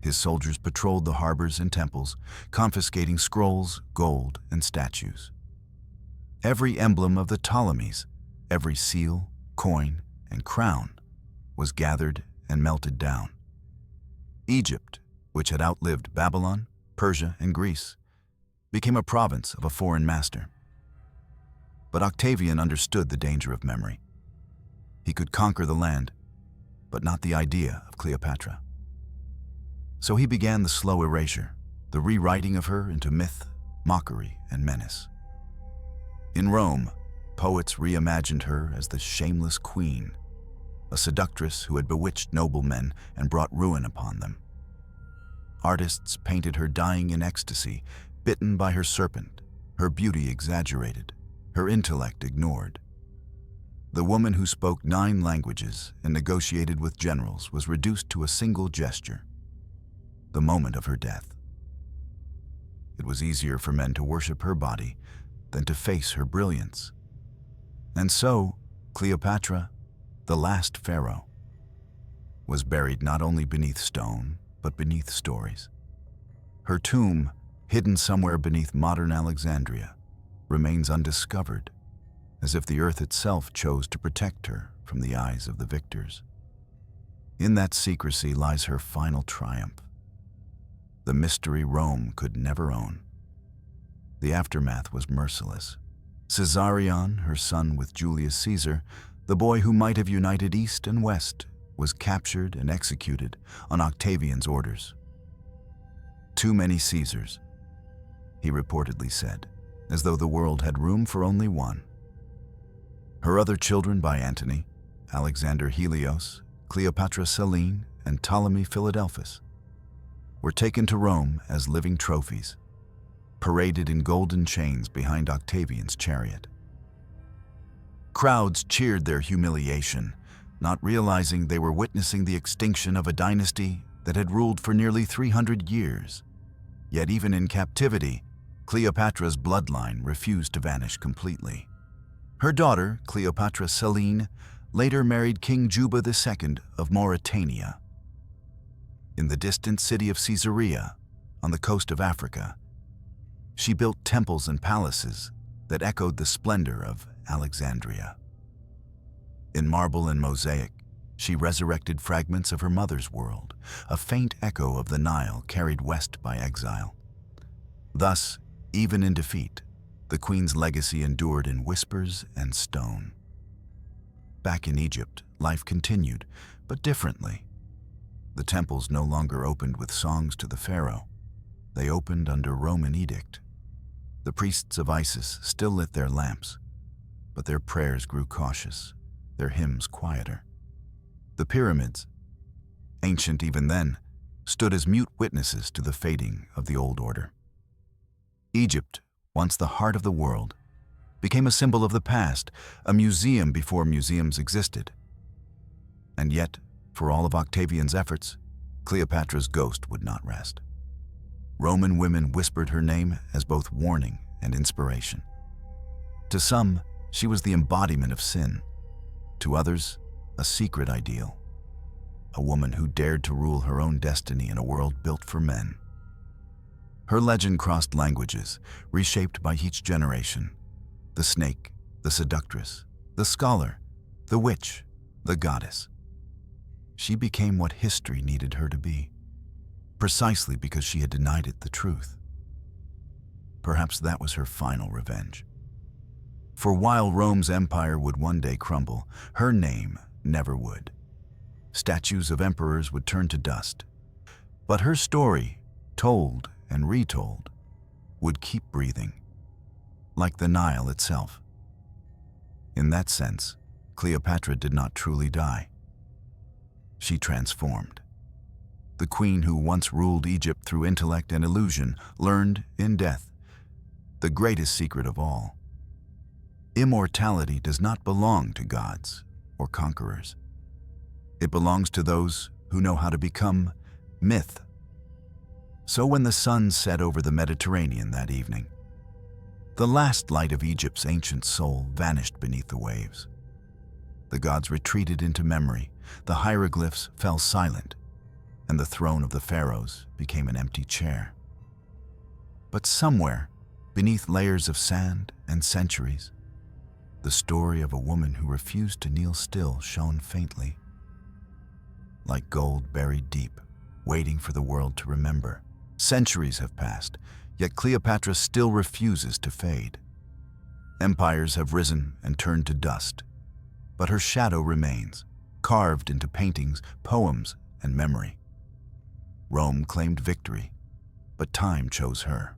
His soldiers patrolled the harbors and temples, confiscating scrolls, gold, and statues. Every emblem of the Ptolemies, every seal, coin, and crown was gathered and melted down. Egypt, which had outlived Babylon, Persia, and Greece, became a province of a foreign master. But Octavian understood the danger of memory. He could conquer the land, but not the idea of Cleopatra. So he began the slow erasure, the rewriting of her into myth, mockery, and menace. In Rome, poets reimagined her as the shameless queen, a seductress who had bewitched noblemen and brought ruin upon them. Artists painted her dying in ecstasy, bitten by her serpent, her beauty exaggerated, her intellect ignored. The woman who spoke 9 languages and negotiated with generals was reduced to a single gesture, the moment of her death. It was easier for men to worship her body than to face her brilliance. And so, Cleopatra, the last pharaoh, was buried not only beneath stone, but beneath stories. Her tomb, hidden somewhere beneath modern Alexandria, remains undiscovered, as if the earth itself chose to protect her from the eyes of the victors. In that secrecy lies her final triumph, the mystery Rome could never own. The aftermath was merciless. Caesarion, her son with Julius Caesar, the boy who might have united East and West, was captured and executed on Octavian's orders. "Too many Caesars," he reportedly said, as though the world had room for only one. Her other children by Antony, Alexander Helios, Cleopatra Selene, and Ptolemy Philadelphus, were taken to Rome as living trophies, paraded in golden chains behind Octavian's chariot. Crowds cheered their humiliation, not realizing they were witnessing the extinction of a dynasty that had ruled for nearly 300 years. Yet even in captivity, Cleopatra's bloodline refused to vanish completely. Her daughter, Cleopatra Selene, later married King Juba II of Mauritania. In the distant city of Caesarea, on the coast of Africa, she built temples and palaces that echoed the splendor of Alexandria. In marble and mosaic, she resurrected fragments of her mother's world, a faint echo of the Nile carried west by exile. Thus, even in defeat, the queen's legacy endured in whispers and stone. Back in Egypt, life continued, but differently. The temples no longer opened with songs to the pharaoh. They opened under Roman edict. The priests of Isis still lit their lamps, but their prayers grew cautious, their hymns quieter. The pyramids, ancient even then, stood as mute witnesses to the fading of the old order. Egypt, once the heart of the world, became a symbol of the past, a museum before museums existed. And yet, for all of Octavian's efforts, Cleopatra's ghost would not rest. Roman women whispered her name as both warning and inspiration. To some, she was the embodiment of sin. To others, a secret ideal. A woman who dared to rule her own destiny in a world built for men. Her legend crossed languages, reshaped by each generation. The snake, the seductress, the scholar, the witch, the goddess. She became what history needed her to be, precisely because she had denied it the truth. Perhaps that was her final revenge. For while Rome's empire would one day crumble, her name never would. Statues of emperors would turn to dust, but her story, told and retold, would keep breathing, like the Nile itself. In that sense, Cleopatra did not truly die. She transformed. The queen who once ruled Egypt through intellect and illusion learned in death the greatest secret of all. Immortality does not belong to gods or conquerors. It belongs to those who know how to become myth. So when the sun set over the Mediterranean that evening, the last light of Egypt's ancient soul vanished beneath the waves. The gods retreated into memory, the hieroglyphs fell silent, and the throne of the pharaohs became an empty chair. But somewhere, beneath layers of sand and centuries, the story of a woman who refused to kneel still shone faintly. Like gold buried deep, waiting for the world to remember. Centuries have passed, yet Cleopatra still refuses to fade. Empires have risen and turned to dust, but her shadow remains, carved into paintings, poems, and memory. Rome claimed victory, but time chose her.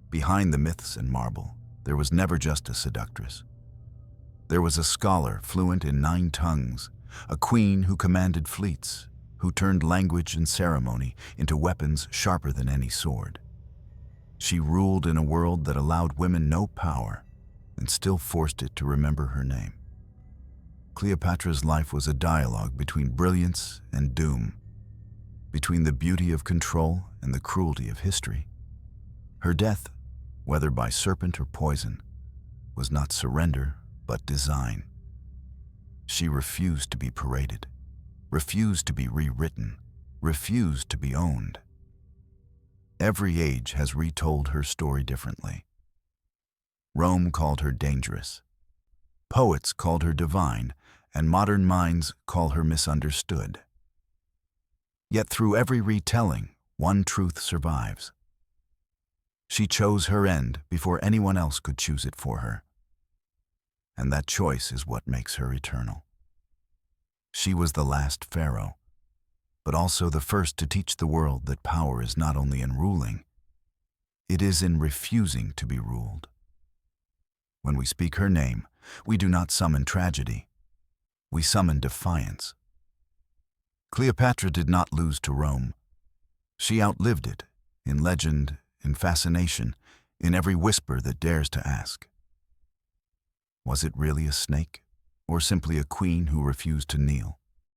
Behind the myths and marble, there was never just a seductress. There was a scholar fluent in 9 tongues, a queen who commanded fleets, who turned language and ceremony into weapons sharper than any sword. She ruled in a world that allowed women no power and still forced it to remember her name. Cleopatra's life was a dialogue between brilliance and doom, between the beauty of control and the cruelty of history. Her death, whether by serpent or poison, was not surrender, but design. She refused to be paraded, refused to be rewritten, refused to be owned. Every age has retold her story differently. Rome called her dangerous. Poets called her divine, and modern minds call her misunderstood. Yet through every retelling, one truth survives. She chose her end before anyone else could choose it for her. And that choice is what makes her eternal. She was the last pharaoh, but also the first to teach the world that power is not only in ruling, it is in refusing to be ruled. When we speak her name, we do not summon tragedy. We summon defiance. Cleopatra did not lose to Rome. She outlived it, in legend, in fascination, in every whisper that dares to ask. Was it really a snake, or simply a queen who refused to kneel?